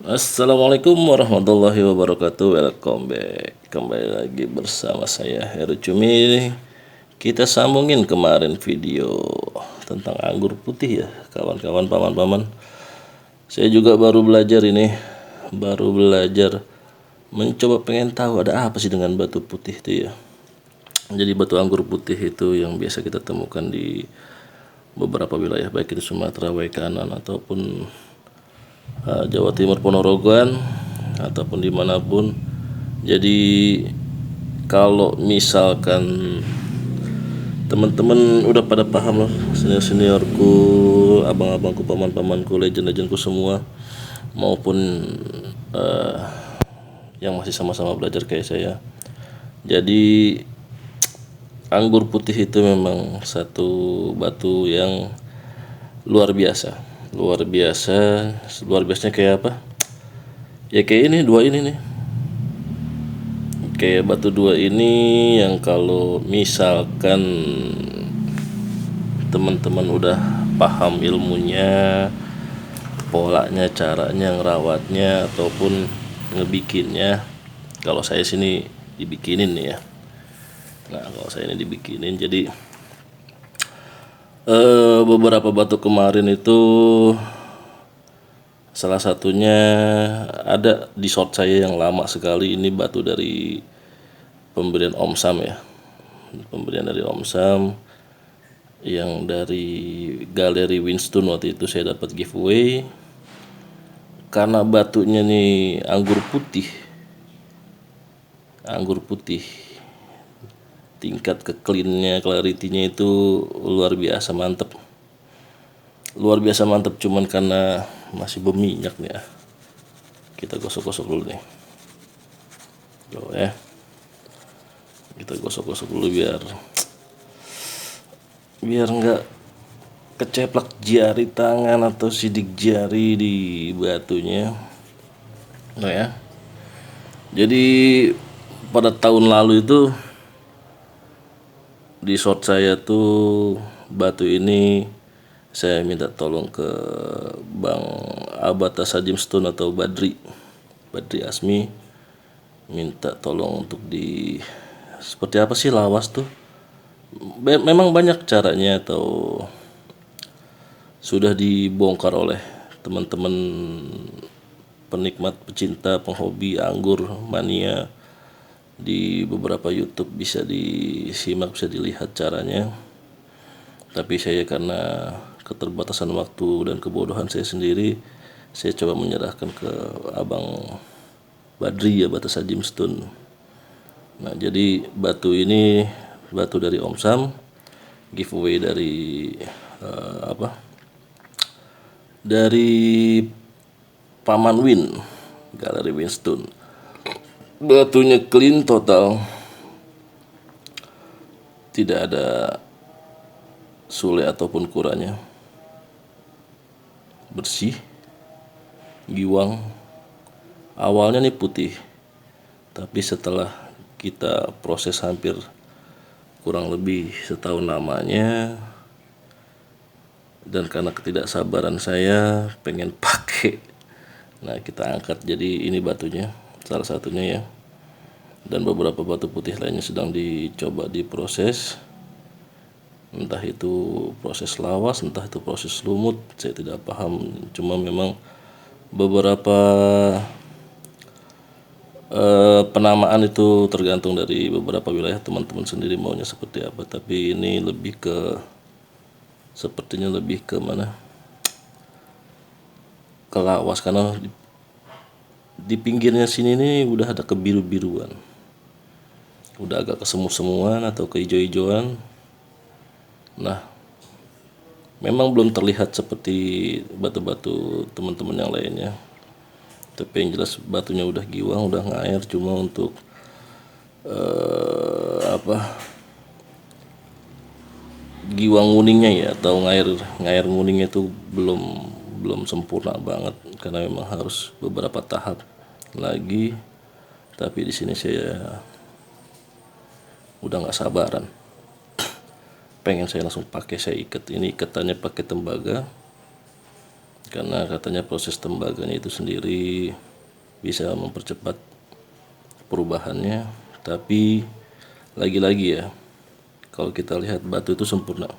Assalamualaikum warahmatullahi wabarakatuh. Welcome back. Kembali lagi bersama saya Heru Cumi. Kita sambungin kemarin video tentang anggur putih ya, kawan-kawan, paman-paman. Saya juga baru belajar ini, mencoba pengen tahu ada apa sih dengan batu putih itu ya. Jadi batu anggur putih itu yang biasa kita temukan di beberapa wilayah, baik itu Sumatera, Kanan ataupun Jawa Timur, Ponorogoan ataupun dimanapun. Jadi kalau misalkan teman-teman udah pada paham lah, seniorku, abang-abangku, paman-pamanku, legend-legendku semua, maupun yang masih sama-sama belajar kayak saya. Jadi anggur putih itu memang satu batu yang luar biasanya kayak apa ya, kayak ini dua ini nih, kayak batu dua ini yang kalau misalkan teman-teman udah paham ilmunya, polanya, caranya ngerawatnya ataupun ngebikinnya. Kalau saya sini dibikinin nih ya. Nah kalau saya ini dibikinin, jadi beberapa batu kemarin itu salah satunya ada di short saya yang lama sekali. Ini batu dari pemberian Om Sam ya, pemberian dari Om Sam yang dari Galeri Winston. Waktu itu saya dapat giveaway karena batunya nih anggur putih, tingkat ke-clean-nya, clarity-nya itu luar biasa mantep, cuman karena masih berminyak nih ya. Kita gosok-gosok dulu nih. Tuh ya. Kita gosok-gosok dulu biar enggak keceplak jari tangan atau sidik jari di batunya. Nah ya. Jadi pada tahun lalu itu di short saya tuh batu ini saya minta tolong ke Bang Abata Sajim Stone atau Badri Asmi, minta tolong untuk seperti apa sih lawas tuh. Memang banyak caranya atau sudah dibongkar oleh teman-teman penikmat, pecinta, penghobi anggur mania di beberapa YouTube, bisa disimak, bisa dilihat caranya. Tapi saya karena keterbatasan waktu dan kebodohan saya sendiri, saya coba menyerahkan ke Abang Badri ya, Bata Sajim Stone. Nah jadi batu ini batu dari Om Sam, giveaway dari dari Paman Win, Galeri Winston. Batunya clean total, tidak ada sule ataupun kuranya, bersih, giwang. Awalnya nih putih, tapi setelah kita proses hampir kurang lebih setahun lamanya, dan karena ketidaksabaran saya pengen pakai, nah kita angkat. Jadi ini batunya salah satunya ya, dan beberapa batu putih lainnya sedang dicoba diproses, entah itu proses lawas, entah itu proses lumut, saya tidak paham. Cuma memang beberapa penamaan itu tergantung dari beberapa wilayah, teman-teman sendiri maunya seperti apa. Tapi ini sepertinya lebih ke mana, ke lawas, karena di pinggirnya sini nih udah ada kebiru-biruan, udah agak kesemu-semuan atau kehijau-hijauan. Nah memang belum terlihat seperti batu-batu teman-teman yang lainnya, tapi yang jelas batunya udah giwang, udah ngair. Cuma untuk giwang nguningnya ya, atau ngair nguningnya itu belum sempurna banget, karena memang harus beberapa tahap lagi. Tapi di sini saya udah nggak sabaran, pengen saya langsung pakai. Saya ikat, ini ikatannya pakai tembaga, karena katanya proses tembaganya itu sendiri bisa mempercepat perubahannya. Tapi lagi-lagi ya, kalau kita lihat batu itu sempurna,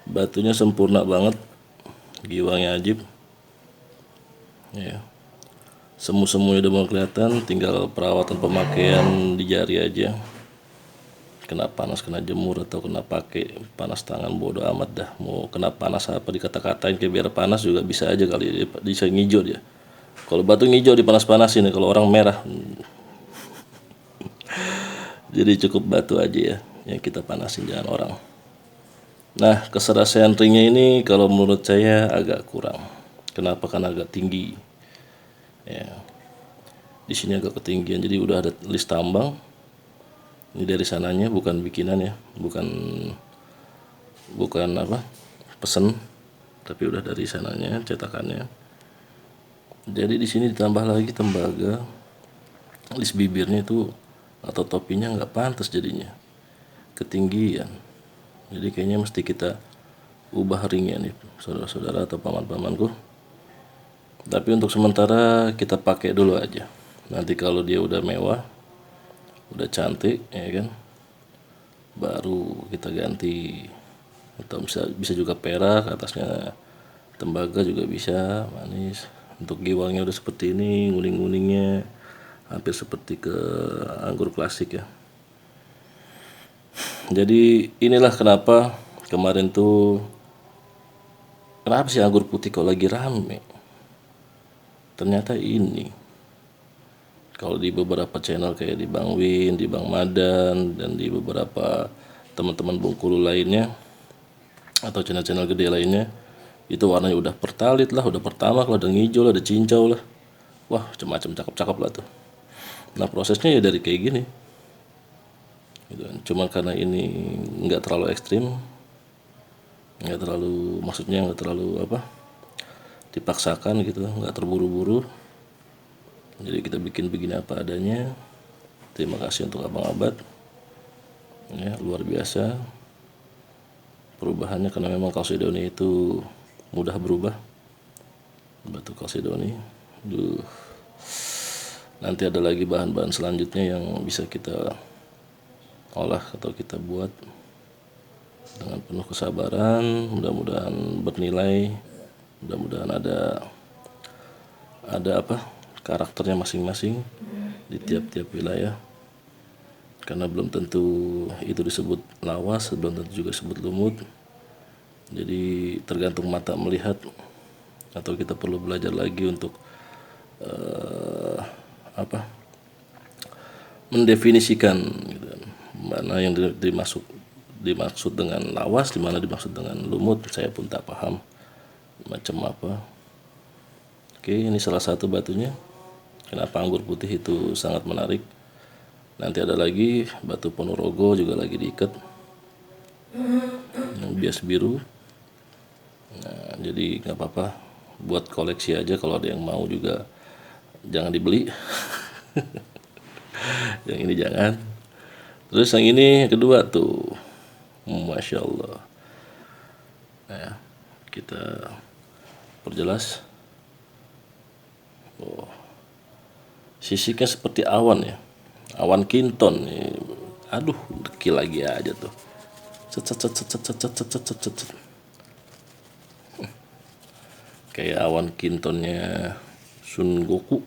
batunya sempurna banget, giwangnya ajib ya. Semu-semunya udah mau kelihatan, tinggal perawatan pemakaian di jari aja. Kena panas, kena jemur, atau kena pakai panas tangan, bodo amat dah. Mau kena panas apa dikata-katain kayak biar panas juga bisa aja kali, bisa ngijau dia. Kalau batu ngijau dipanas-panasin ya, kalau orang merah. Jadi cukup batu aja ya yang kita panasin, jangan orang. Nah, keserasian ringnya ini kalau menurut saya agak kurang. Kenapa? Karena agak tinggi. Ya. Di sini agak ketinggian, jadi udah ada list tambang. Ini dari sananya, bukan bikinan ya, bukan apa, pesen, tapi udah dari sananya cetakannya. Jadi di sini ditambah lagi tembaga, list bibirnya itu atau topinya nggak pantas jadinya, ketinggian. Jadi kayaknya mesti kita ubah ringnya nih, saudara-saudara atau paman-pamanku. Tapi untuk sementara kita pakai dulu aja. Nanti kalau dia udah mewah, udah cantik ya kan, baru kita ganti. Atau bisa juga perak, atasnya tembaga juga bisa, manis. Untuk giwangnya udah seperti ini, nguning-nguningnya hampir seperti ke anggur klasik ya. Jadi inilah kenapa kemarin tuh, kenapa sih anggur putih kok lagi rame. Ternyata ini, kalau di beberapa channel kayak di Bang Win, di Bang Madan, dan di beberapa teman-teman Bengkulu lainnya, atau channel-channel gede lainnya, itu warnanya udah pertalit lah, udah pertama lah, udah ngijau lah, udah cincau lah. Wah, macam-macam cakep-cakep lah tuh. Nah, prosesnya ya dari kayak gini gitu kan. Cuma karena ini nggak terlalu ekstrim, nggak terlalu, maksudnya nggak terlalu apa, dipaksakan gitu, nggak terburu-buru. Jadi kita bikin begini apa adanya. Terima kasih untuk Abang Abad ya, luar biasa perubahannya, karena memang kalsedoni itu mudah berubah, batu kalsedoni. Nanti ada lagi bahan-bahan selanjutnya yang bisa kita olah atau kita buat dengan penuh kesabaran. Mudah-mudahan bernilai, mudah-mudahan ada apa, karakternya masing-masing di tiap-tiap wilayah. Karena belum tentu itu disebut lawas, belum tentu juga disebut lumut. Jadi tergantung mata melihat, atau kita perlu belajar lagi untuk mendefinisikan gitu kan, mana yang dimaksud dengan lawas, di mana dimaksud dengan lumut. Saya pun tak paham macam apa. Oke, ini salah satu batunya. Kenapa anggur putih itu sangat menarik. Nanti ada lagi batu Ponorogo juga lagi diikat, yang bias biru. Nah, jadi nggak apa-apa, buat koleksi aja. Kalau ada yang mau juga jangan dibeli. Yang ini jangan. Terus yang ini kedua tuh, Masya Allah. Nah, kita perjelas. Oh, sisiknya seperti awan ya, awan kinton. Aduh, dekil lagi aja tuh. Cet, cet, cet, cet, cet, cet, cet, cet, cet, cet. Kayak awan kintonnya Sun Goku.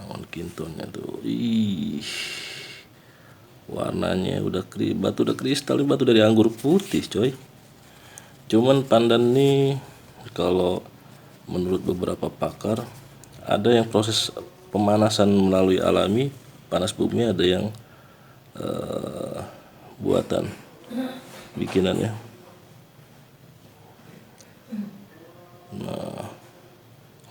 Awan kintonnya tuh, warnanya batu udah kristal, batu dari anggur putih coy. Cuman pandan nih, kalau menurut beberapa pakar, ada yang proses pemanasan melalui alami, panas bumi, ada yang buatan, bikinannya. Nah,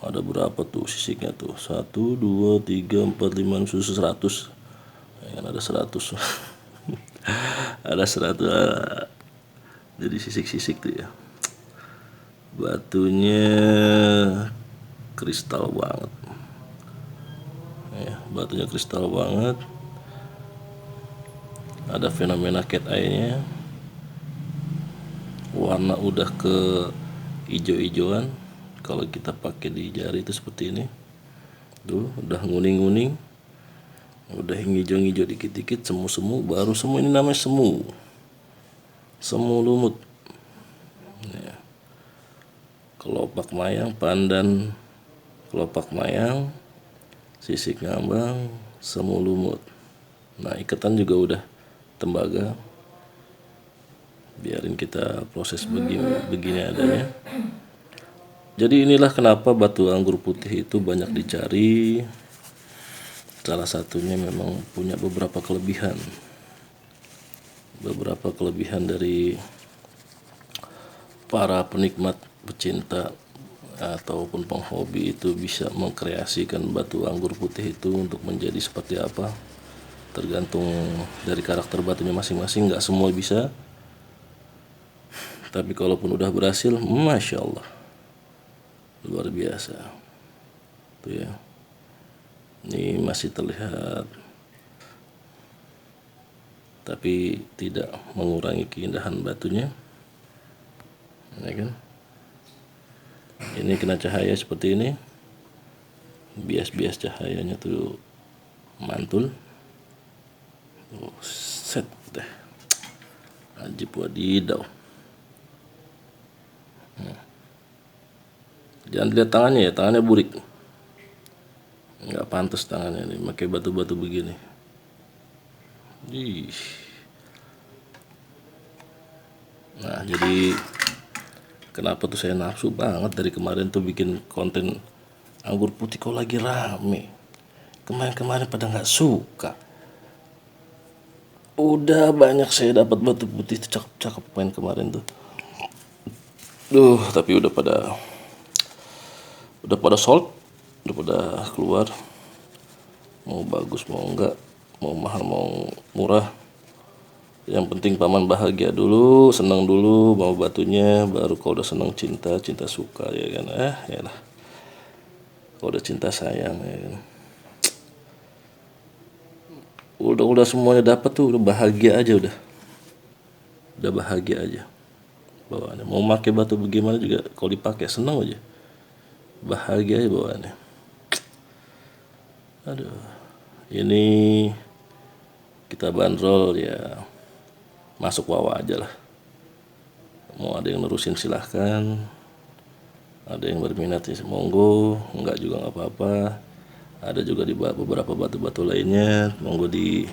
ada berapa tuh sisiknya tuh, 1, 2, 3, 4, 5, 100. Kan ada 100. Ada 100. Jadi sisik-sisik tuh ya, batunya kristal banget. Ya, batunya kristal banget. Ada fenomena cat eye-nya. Warna udah ke ijo-ijoan. Kalau kita pakai di jari itu seperti ini. Tuh, udah nguning-nguning. Udah hijau-hijau dikit-dikit, semu-semu, baru semu. Ini namanya semu. Semu lumut. Ya. Kelopak mayang, pandan kelopak mayang, sisik ngambang, semu lumut. Nah, ikatan juga udah tembaga. Biarin kita proses begini adanya. Jadi inilah kenapa batu anggur putih itu banyak dicari. Salah satunya memang punya beberapa kelebihan. Beberapa kelebihan dari para penikmat, pecinta ataupun penghobi itu bisa mengkreasikan batu anggur putih itu untuk menjadi seperti apa. Tergantung dari karakter batunya masing-masing, nggak semua bisa. Tapi kalaupun udah berhasil, Masya Allah, luar biasa. Tuh ya. Ini masih terlihat, tapi tidak mengurangi keindahan batunya. Ya kan? Ini kena cahaya seperti ini. Bias-bias cahayanya tuh mantul. Oh, set deh. Ajib wadidaw. Jangan lihat tangannya ya, tangannya burik. Nggak pantas tangannya nih, pakai batu-batu begini. Ih. Nah, jadi kenapa tuh saya nafsu banget dari kemarin tuh bikin konten anggur putih kok lagi rame. Kemarin-kemarin pada nggak suka. Udah banyak saya dapat batu putih tuh cakep-cakep main kemarin tuh. Duh, tapi udah pada sold, udah pada keluar. Mau bagus mau enggak, mau mahal mau murah, yang penting paman bahagia dulu, senang dulu mau batunya, baru kalau udah senang cinta suka ya kan. Ya lah, kalau udah cinta sayang ya kan. Udah semuanya dapat tuh, udah bahagia aja, udah bahagia aja bawaannya. Mau pakai batu bagaimana juga kalau dipakai senang aja, bahagia aja bawaannya. Aduh, ini kita bandrol ya, masuk wawa aja lah. Mau ada yang nerusin silahkan, ada yang berminat ya monggo, enggak juga nggak apa-apa. Ada juga di beberapa batu-batu lainnya, monggo di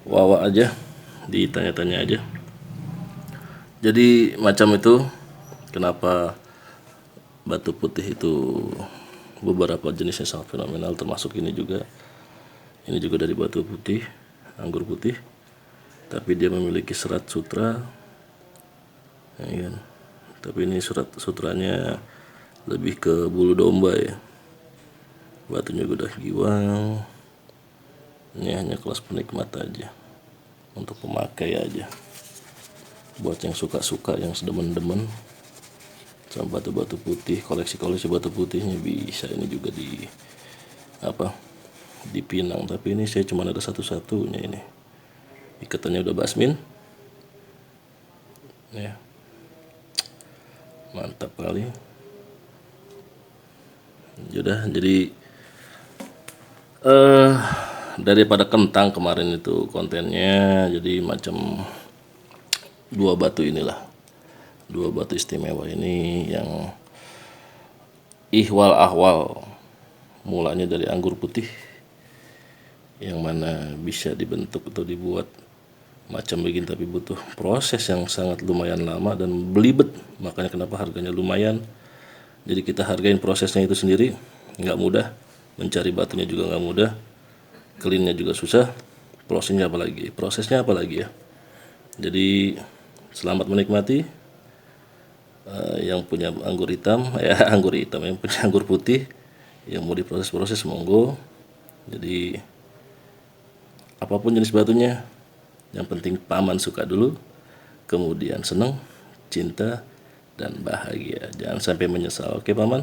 wawa aja, ditanya-tanya aja. Jadi macam itu, kenapa batu putih itu beberapa jenisnya sangat fenomenal, termasuk ini juga. Ini juga dari batu putih, anggur putih, tapi dia memiliki serat sutra, ya kan? Tapi ini sutranya lebih ke bulu domba ya. Batunya udah giwang. Ini hanya kelas penikmat aja, untuk pemakai aja. Buat yang suka-suka, yang sedemen-demen sama batu-batu putih, koleksi-koleksi batu putihnya bisa. Ini juga dipinang, tapi ini saya cuma ada satu-satunya ini. Ikatannya udah basmin. Ya. Mantap kali. Jadi daripada kentang kemarin itu kontennya, jadi macam dua batu istimewa ini yang ihwal ahwal mulanya dari anggur putih, yang mana bisa dibentuk atau dibuat macam begini, tapi butuh proses yang sangat lumayan lama dan belibet. Makanya kenapa harganya lumayan. Jadi kita hargain prosesnya itu sendiri, nggak mudah. Mencari batunya juga nggak mudah, cleannya juga susah, prosesnya apalagi ya. Jadi selamat menikmati. Yang punya anggur hitam yang punya anggur putih, yang mau diproses monggo. Jadi apapun jenis batunya, yang penting paman suka dulu, kemudian senang, cinta, dan bahagia. Jangan sampai menyesal. Oke paman,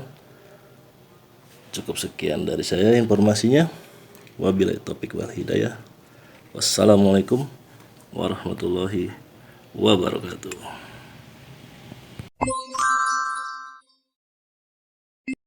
cukup sekian dari saya informasinya. Wabillahi taufiq wal hidayah. Wassalamualaikum warahmatullahi wabarakatuh.